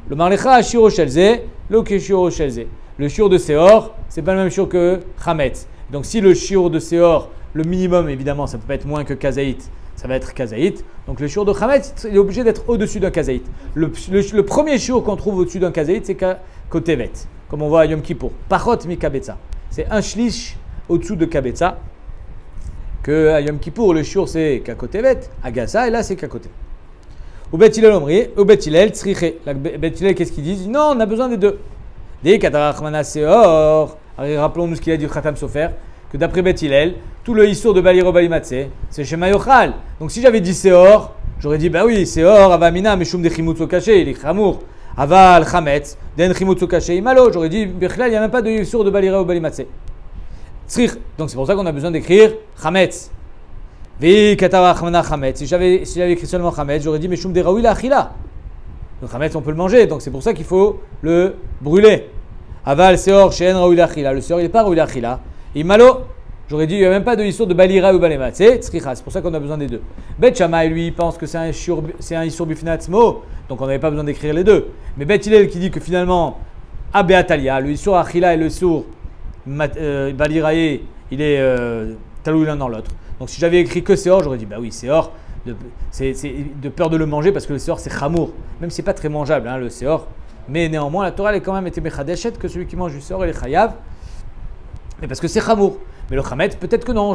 Le Marlecha Shiro Shelze, le Keshiro Shelze. Le shiur de Seor, c'est pas le même shiur que Chametz. Donc si le shiur de Seor, le minimum évidemment, ça peut pas être moins que Kazaït. Ça va être Kazaït. Donc le shiur de Chametz, il est obligé d'être au-dessus d'un Kazaït. Le premier shiur qu'on trouve au-dessus d'un Kazaït, c'est Kotevet, comme on voit à Yom Kippour. Pachot mi Kabetza. C'est un shlish au-dessous de Kabetza. Que à Yom Kippour, le shiur c'est Kakotevet, à Gaza, et là c'est Kakotevet. Ou Bet Hillel Omri, ou Bet Hillel Tzriche. Bet Hillel, qu'est-ce qu'ils disent? Non, on a besoin des deux. Des Katarachmana Seor. Rappelons-nous ce qu'il a dit au Khatam Sofer. Que d'après Bet Hillel, tout le Issour de Baliro Balimatse, c'est Shema Yochal. Donc si j'avais dit Seor, j'aurais dit bah oui, Seor, Avamina, Meshum de Chimutzo Caché, il est Chamour. Aval Chametz, Den Chimutzo Caché, Imalo. J'aurais dit, Bechlal, il n'y a même pas de Issour de Baliro Balimatse. Tzrich. Donc c'est pour ça qu'on a besoin d'écrire Chametz. Vi Katarachmana Chametz. Si j'avais écrit seulement Chametz, j'aurais dit Meshum de Raoui la Achila. Le Chametz, on peut le manger, donc c'est pour ça qu'il faut le brûler. Aval Seor, Shen Raoui la Achila. Le Seor, il n'est pas Raoui la Achila. Imalo, j'aurais dit, il n'y a même pas de Issour de Balira ou Balemat. C'est Tzricha, c'est pour ça qu'on a besoin des deux. Bet Shammai, lui, il pense que c'est un Issour Bifnatzmo, donc on n'avait pas besoin d'écrire les deux. Mais Bet Hillel qui dit que finalement, à Beatalia, le Issour Achila et le Issour Balirae, il est talou l'un dans l'autre. Donc si j'avais écrit que Seor, j'aurais dit, bah oui, Seor, c'est de peur de le manger parce que le Seor c'est Chamour. Même si c'est pas très mangeable, le Seor. Mais néanmoins, la Torah elle a quand même été Mechadeshet que celui qui mange du Seor, il est Chayav. Mais parce que c'est Chamour. Mais le Chametz, peut-être que non.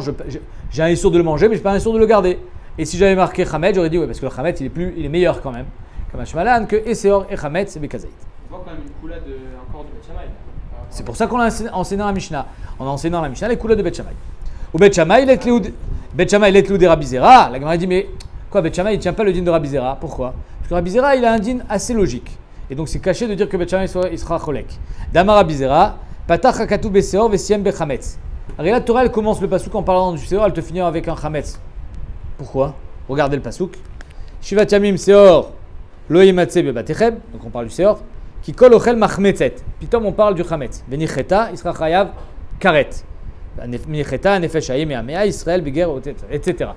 J'ai un Issour de le manger, mais je n'ai pas un Issour de le garder. Et si j'avais marqué Chametz, j'aurais dit oui, parce que le Chametz, il est meilleur quand même. Comme Hashmalan, que Seor et Chametz et Bekazaït. On voit quand même une coula encore de Bet Shammai. C'est pour ça qu'on l'a enseigné dans la Mishnah. On a enseigné dans la Mishnah les coulas de Bet Shammai. Ou Bet Shammai, il est clou des Rabbi Zera. La Gemara dit mais quoi, Bet Shammai, il ne tient pas le din de Rabbi Zera. Pourquoi? Parce que Rabbi Zera, il a un din assez logique. Et donc c'est caché de dire que Bet Shammai il sera cholek. Damar Rabbi Zera. Patach hakatu beseor vesiem bechametz. Alors la Torah elle commence le pasouk en parlant du seor, elle te finit avec un chametz. Pourquoi? Regardez le pasouk. Shivat Yamim Seor, Lo Yimatse Bebatechem, donc on parle du Seor, qui kol ochel machmetzet. Pitom on parle du chametz. Benicheta, Isra chayav karet. Benicheta, nefesh hayim et amea, Israël, beger, etc.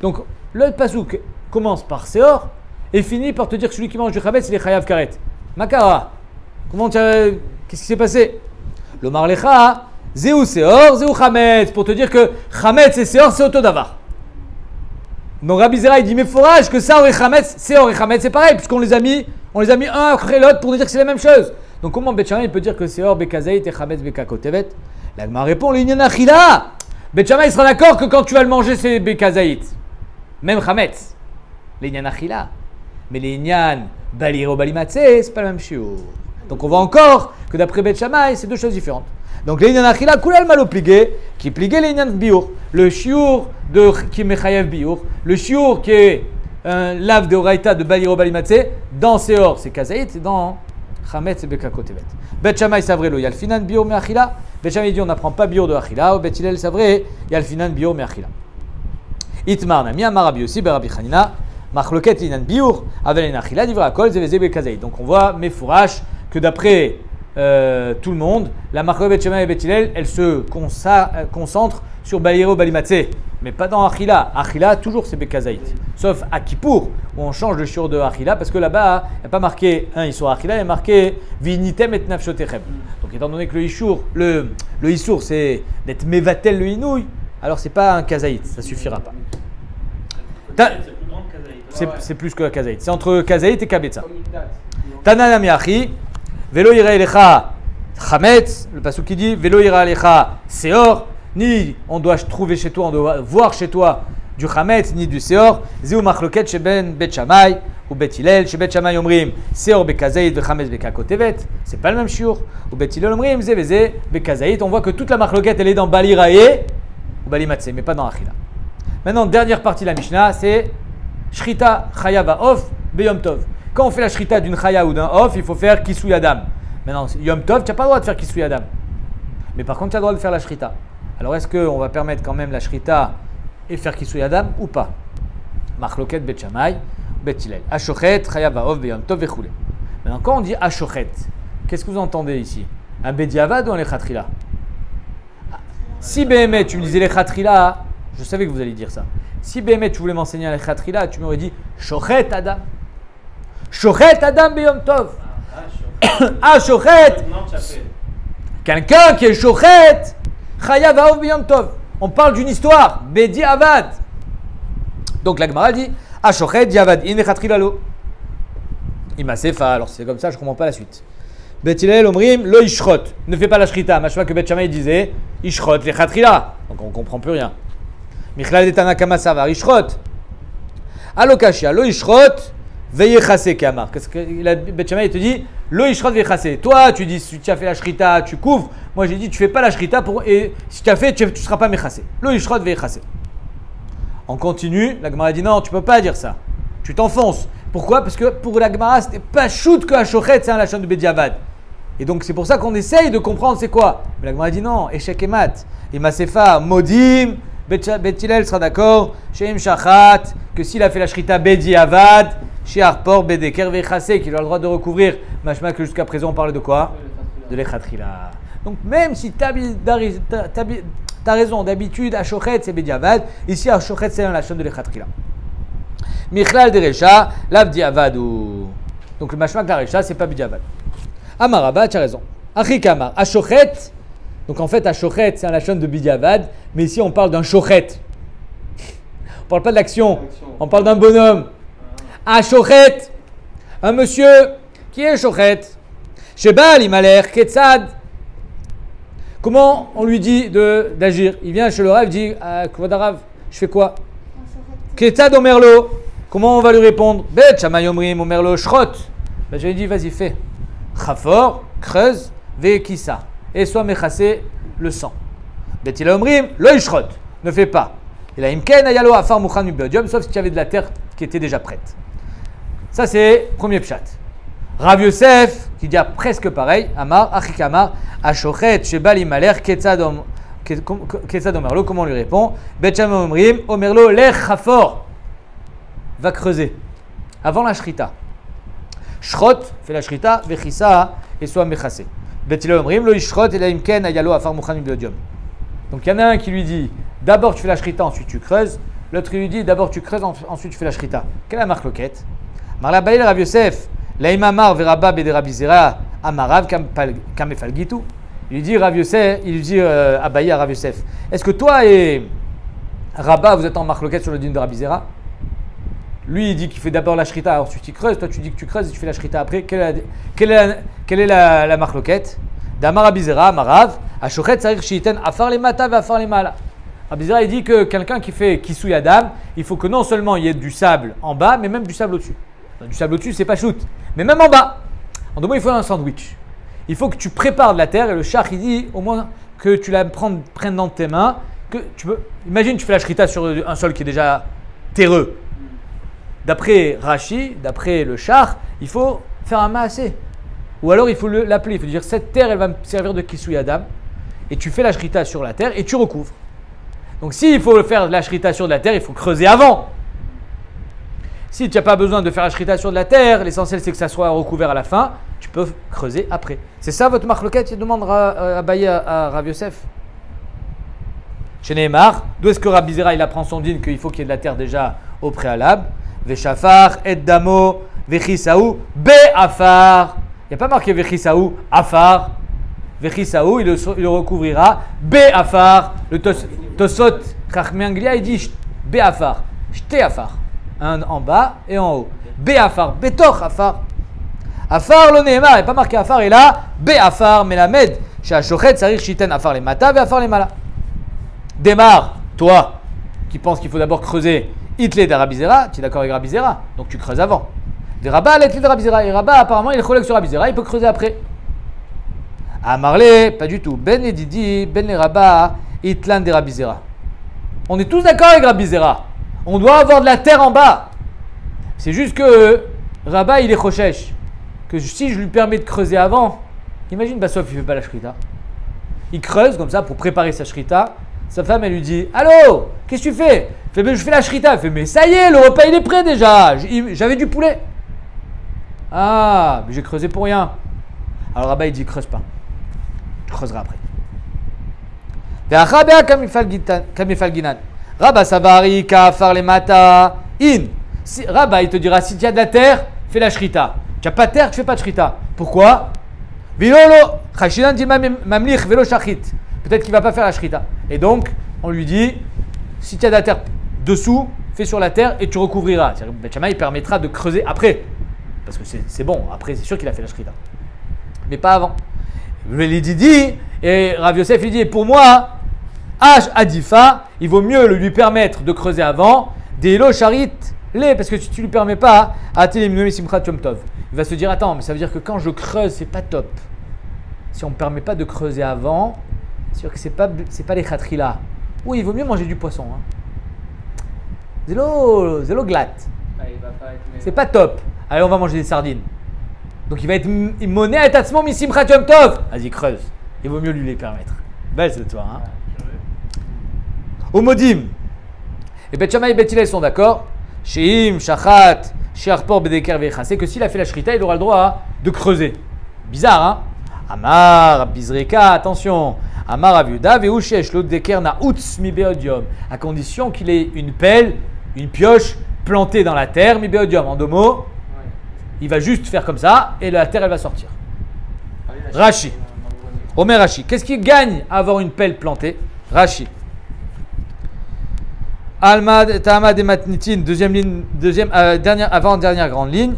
Donc le pasouk commence par Seor et finit par te dire que celui qui mange du chametz, il est chayav karet. Makara, qu'est-ce qui s'est passé? Le marlecha, zeu Seor, zeu chametz, pour te dire que chametz et Seor, c'est autodavar. Donc Rabbi Zera il dit mais forage que Seor et chametz, Seor et chametz c'est pareil puisqu'on les a mis un après l'autre pour nous dire que c'est la même chose. Donc comment Bet Shammai il peut dire que Seor bekazait et chametz bekakotevet? La Gemara répond l'inyan achila. Bet Shammai il sera d'accord que quand tu vas le manger c'est bekazait, même chametz. L'inyan achila. Mais l'inyan baliro balimatse c'est pas le même shiur. Donc on voit encore que d'après Bet Shammai c'est deux choses différentes. Donc l'inyan achila kulal malo pligé qui pliguait l'inyan biur. Le shiur qui est mechayev biur, le shiur qui est un lave de oraita de baliro balimatse, dans Seor c'est kazaït, et dans chametz c'est bekakotevet. Bet Shammai savrelo yalfinan biur me achila. Bet Shammai dit on n'apprend pas biur de achila, ou Bet Hillel savré yalfinan biur me achila. Itmar nami amar Rabbi Yossi berabi Chanina machloket inan biur avel en achila divra kol zeveze bekazaït. Donc on voit mefourash que d'après tout le monde, la marque Bet Shammai et Bet Hillel, elle se concentre sur baliro balimatse, mais pas dans achila. Achila toujours c'est bekazaït, sauf à Kippour où on change le shiur de achila parce que là-bas il n'y a pas marqué un isur achila, il y a marqué vinitem et nafshotechem. Donc étant donné que le isur c'est d'être mevatel le inouï, alors c'est pas un kazaït, ça suffira pas. C'est plus que kazaït, c'est entre kazaït et kabetza. Tanana miachi velo ira elecha chametz, le pasuk qui dit velo ira elecha seor. Ni on doit trouver chez toi, on doit voir chez toi du chametz, ni du seor. Zeu machloket sheben Bet Shammai ou Bet Hillel. Chez Bet Shammai omrim seor bekazait ve chametz bekakotevet. C'est pas le même shiur. Ou Bet Hillel omrim ze veze bekazait. On voit que toute la machloket elle est dans balirae ou balimatse, mais pas dans achila. Maintenant dernière partie de la Mishnah, c'est shrita chayava off beyom tov. Quand on fait la shrita d'une chaya ou d'un off, il faut faire kisui adam. Maintenant yom tov, tu n'as pas le droit de faire kisui adam. Mais par contre tu as le droit de faire la shrita. Alors est-ce qu'on va permettre quand même la shrita et faire kisui adam ou pas? Machloket Bet Shammai, Bet Hillel. Ashochet, chayav ha'ov beyom tov vechule. Maintenant quand on dit ashochet, qu'est-ce que vous entendez ici? Un bediavad ou un lechatrila? Si Béhémet tu me disais lechatrila, je savais que vous alliez dire ça. Si Béhémet tu voulais m'enseigner un lechatrila, tu m'aurais dit shochet adam. Shochet adam beyom tov. Ashochet. Quelqu'un qui est shochet. Chayav ha'ov biyom tov. On parle d'une histoire. Bedi avad. Donc la Gemara dit Ashochet diavad in echatrilalo. Imasefa. Alors c'est comme ça, je ne comprends pas la suite. Bet Hillel omrim lo ishrot. Ne fais pas la shrita. Machma que Bet Shammai disait ishrot lechatrila. Donc on ne comprend plus rien. Michlal de Tanakama savar ishrot. Alokashia lo ishrot veyechase kamar. Qu'est-ce que Bet Shammai te dit? Lo ishrot veyechase. Toi tu dis si tu as fait la shrita, tu couvres. Moi j'ai dit tu fais pas la shrita et si tu as fait tu ne seras pas mechase. Lo ishrot veyechase. On continue. La Gemara dit non, tu peux pas dire ça. Tu t'enfonces. Pourquoi? Parce que pour la Gemara c'était pas shoot que Ashochet c'est un lachon de bediavad. Et donc c'est pour ça qu'on essaye de comprendre c'est quoi. Mais la Gemara dit non, échec et mat. Et Masefa modim. Bet Hillel sera d'accord. Sheim shachat que s'il a fait la shrita bediavad. Chez Arpor, Bedeker, Vechase, qui a le droit de recouvrir. Machma que jusqu'à présent on parle de quoi? De l'echatrila. Donc même si tu as raison, d'habitude, Ashochet c'est Bediavad, ici Ashochet c'est la chaîne de l'echatrila. Michlal de Recha, Lav Diavadou. Donc le machma de la Recha c'est pas Bediavad. Amaraba, tu as raison. Achikamar, Ashochet. Donc en fait Ashochet c'est la chaîne de Bediavad, mais ici on parle d'un Shochet. On parle pas de l'action, on parle d'un bonhomme. Ashochet, un monsieur qui est Shochet. Shebal, il m'a l'air, Ketzad. Comment on lui dit d'agir? Il vient chez le Rav, il dit Kvod je fais quoi? Ketzad Omerlo. Comment on va lui répondre? Bet Shammai Omrim Omerlo Shrot. Ben, je lui ai dit vas-y, fais. Chafor, creuse, Vekissa. Et sois mechassé le sang. Bet Hillel Omrim, Lo Ishrot. Ne fais pas. Et là, Imken Ayalo Afar Mukhan Ubedium, sauf si tu avais de la terre qui était déjà prête. Ça, c'est premier pshat. Rav Yosef, qui dit presque pareil, Amar, Achikamar, Ashochet, Shebal Imaler, Ketzad Omerlo, comment on lui répond? Bet Shammai Omrim, Omerlo, Lech Chafor, va creuser. avant la shrita. Shrot fait la shrita, vechissa et soit mechase. Betil omrim lo ishrot et la imken ayalo afar muchanim biodium. Donc il y en a un qui lui dit d'abord tu fais la shrita, ensuite tu creuses. L'autre lui dit d'abord tu creuses, ensuite tu fais la shrita. Quelle est la marque loquette? Marla Baïl Rav Yosef, Laïmamar Verabba Bede Rabbi Zera Amarav Kamefalgitu. Il lui dit Rav Yosef, il lui dit Abaye à Rav Yosef, est-ce que toi et Rabba vous êtes en marque loquette sur le dîne de Rabbi Zera? Lui il dit qu'il fait d'abord la shrita, ensuite il creuse. Toi tu dis que tu creuses et tu fais la shrita après. Quelle est la marque loquette? Damar Rabbi Zera Amarav Ashochet Sarir Shiten Afar les Mata Afar les Mala. Rabbi Zera il dit que quelqu'un qui fait Kisui Adam, il faut que non seulement il y ait du sable en bas, mais même du sable au-dessus. Du sable au-dessus, c'est pas shoot, mais même en bas. En 2 mots, il faut un sandwich. Il faut que tu prépares de la terre et le char il dit au moins que tu la prennes dans tes mains. Que tu peux. Imagine tu fais la shrita sur un sol qui est déjà terreux. D'après Rashi, d'après le char, il faut faire un maasé. Ou alors il faut l'appeler, il faut dire cette terre elle va me servir de Kisui Adam. Et tu fais la shrita sur la terre et tu recouvres. Donc s'il faut faire de la shrita sur de la terre, il faut creuser avant. Si tu n'as pas besoin de faire la shrita sur de la terre, l'essentiel c'est que ça soit recouvert à la fin, tu peux creuser après. C'est ça votre marloquette, il demande à Abaye à Rav Yosef. Chez Nehemar, d'où est-ce que Rabbi Zera il apprend son dîne qu'il faut qu'il y ait de la terre déjà au préalable? Veshafar, et damo, vechisaou, be'afar. Il n'y a pas marqué vechisaou, afar. Vechisaou, il le recouvrira, be'afar. Le Tosot, Chachmei Anglia, il dit be'afar, shte-afar. Un en bas et en haut. Be'afar, betoch afar. Afar lo Nehemar, il n'y a pas marqué afar, et là, be'afar, melamed. Shachochet, sarir shiten, afar les mata, ve'afar les mala. Démarre, toi, qui penses qu'il faut d'abord creuser Hitlé de Rabbi Zera, tu es d'accord avec Rabbi Zera, donc tu creuses avant. Des Rabba, l'Hitlé de Rabbi Zera, et Rabba, apparemment, il est collègue sur Rabbi Zera, il peut creuser après. Ah, Marley, pas du tout. Ben les Didi, Ben les Rabba, Hitlan de Rabbi Zera. On est tous d'accord avec Rabbi Zera. On doit avoir de la terre en bas. C'est juste que Rabba, il est chochesh. Que si je lui permets de creuser avant, imagine, Bassof, il ne fait pas la shrita. Il creuse comme ça pour préparer sa shrita. Sa femme, elle lui dit « Allô, qu'est-ce que tu fais ?» Il fait « Mais je fais la shrita. » Elle fait « Mais ça y est, le repas, il est prêt déjà. J'avais du poulet. » « Ah, mais j'ai creusé pour rien. » Alors Rabba, il dit « Creuse pas. Tu creuseras après. » Rabba Savari, Kafar les Mata, In. Rabba, il te dira « Si tu as de la terre, fais la shrita. Tu n'as pas de terre, tu fais pas de shrita. Pourquoi ? Vilolo, Chashinan dit Mamlich, Velo Shachit. Peut-être qu'il ne va pas faire la shrita. Et donc, on lui dit, si tu as de la terre dessous, fais sur la terre et tu recouvriras. Beth Shammai permettra de creuser après. Parce que c'est bon, après c'est sûr qu'il a fait la shrita. Mais pas avant. Il dit, et Rav Yosef il dit, pour moi, H Adifa, il vaut mieux lui permettre de creuser avant, des lo charit, parce que si tu ne lui permets pas, il va se dire, attends, mais ça veut dire que quand je creuse, c'est pas top. Si on ne me permet pas de creuser avant, c'est sûr que c'est pas les khatrila. Oui, il vaut mieux manger du poisson. Hein. Zélo glatt. Ah, il va pas être C'est pas top. Allez, on va manger des sardines. Donc il va être monnaie à tatsmo misim khatyom tov. Vas-y, creuse. Il vaut mieux lui les permettre. Belle cette toi. Hein. Au modim. Et Beth Shammai et Beth Hillel sont d'accord. Sheim, Shachat, Shearpor, Bedeker, Vecha. C'est que s'il a fait la shrita, il aura le droit de creuser. Bizarre, hein? Amar, Bizreka, attention. Amar Aviuda, Veushesh, l'autre Deker na Utz mi beodium. À condition qu'il ait une pelle, une pioche plantée dans la terre, mi beodium. En 2 mots, il va juste faire comme ça et la terre elle va sortir. Rashi. Omer Rashi. Qu'est-ce qui gagne à avoir une pelle plantée? Rashi. Alma Tama de Matnitin, deuxième ligne, avant-dernière grande ligne.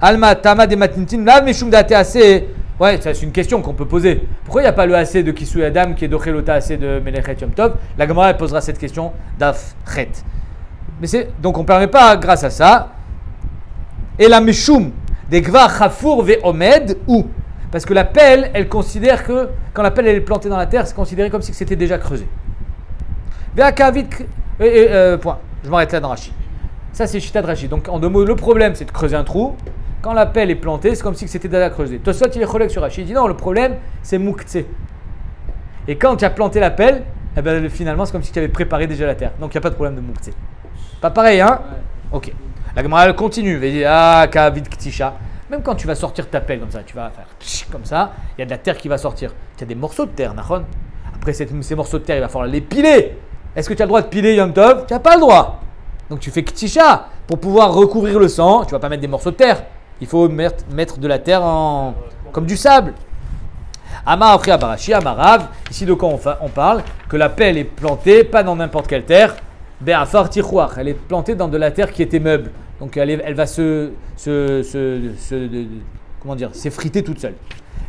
Alma Tama de Matnitin, la Meshum Date assez. Ouais, c'est une question qu'on peut poser. Pourquoi il n'y a pas le AC de Kisui Adam qui est d'Ochelota AC de Melechet Yom Tov? La Gemara elle posera cette question d'Afchet. Mais donc on ne permet pas grâce à ça. Et la Meshum des Gvar Chafour Ve Omed ou parce que la pelle, elle considère que quand la pelle elle est plantée dans la terre, c'est considéré comme si c'était déjà creusé. Point. Je m'arrête là dans Rashi. Ça c'est Chita de Rashi. Donc en 2 mots, le problème c'est de creuser un trou. Quand la pelle est plantée, c'est comme si c'était déjà creusé. Tosot il est collègue sur Rashi. Il dit non, le problème c'est Moukhtse. Et quand tu as planté la pelle, eh ben, finalement c'est comme si tu avais préparé déjà la terre. Donc il n'y a pas de problème de Moukhtse. Pas pareil, hein? Ouais. Ok. La Gemara elle continue. Ah, kavid ktisha. Même quand tu vas sortir ta pelle comme ça, tu vas faire comme ça, il y a de la terre qui va sortir. Tu as des morceaux de terre, nachon. Après ces morceaux de terre, il va falloir les piler. Est-ce que tu as le droit de piler Yom Tov? Tu n'as pas le droit. Donc tu fais ktisha pour pouvoir recouvrir le sang. Tu ne vas pas mettre des morceaux de terre. Il faut mettre de la terre comme du sable. Amar après Abarashi, Amarav. Ici de quoi on parle? Que la pelle est plantée, pas dans n'importe quelle terre. Be'afar tichouach. Elle est plantée dans de la terre qui était meuble. Donc elle va s'effriter toute seule.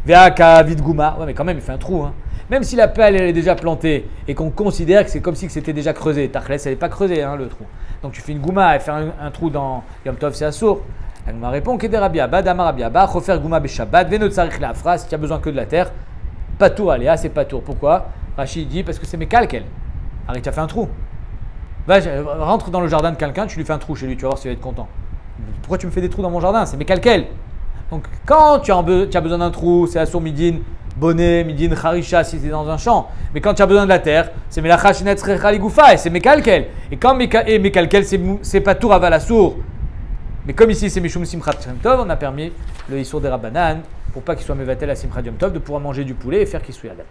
Ve'aka vidgouma. Ouais, mais quand même, il fait un trou. Hein. Même si la pelle elle est déjà plantée et qu'on considère que c'est comme si c'était déjà creusé. Tachles, elle n'est pas creusée, hein, le trou. Donc tu fais une gouma et faire un trou dans Yom Tov, c'est assour. Elle m'a répondu que des rabiaba, damar rabiaba, refaire gouma beshabbat, venotsarich la phrase, si tu as besoin que de la terre, patour, allez, c'est patour. Pourquoi? Rachid dit parce que c'est mes calques. Arrête, tu as fait un trou. Va, rentre dans le jardin de quelqu'un, tu lui fais un trou chez lui, tu vas voir s'il va être content. Pourquoi tu me fais des trous dans mon jardin? C'est mes calques. Donc quand tu as besoin d'un trou, c'est assour midin, bonnet, midin, harisha si c'est dans un champ. Mais quand tu as besoin de la terre, c'est melachashinet srechaligoufa et c'est mes calques. Et quand mes calques, c'est patour aval assour. Mais comme ici c'est Mishum Simchat Yom Tov, on a permis le Issour des Rabbanan pour pas qu'il soit mévatel à Simchat Yom Tov de pouvoir manger du poulet et faire qu'il soit adam.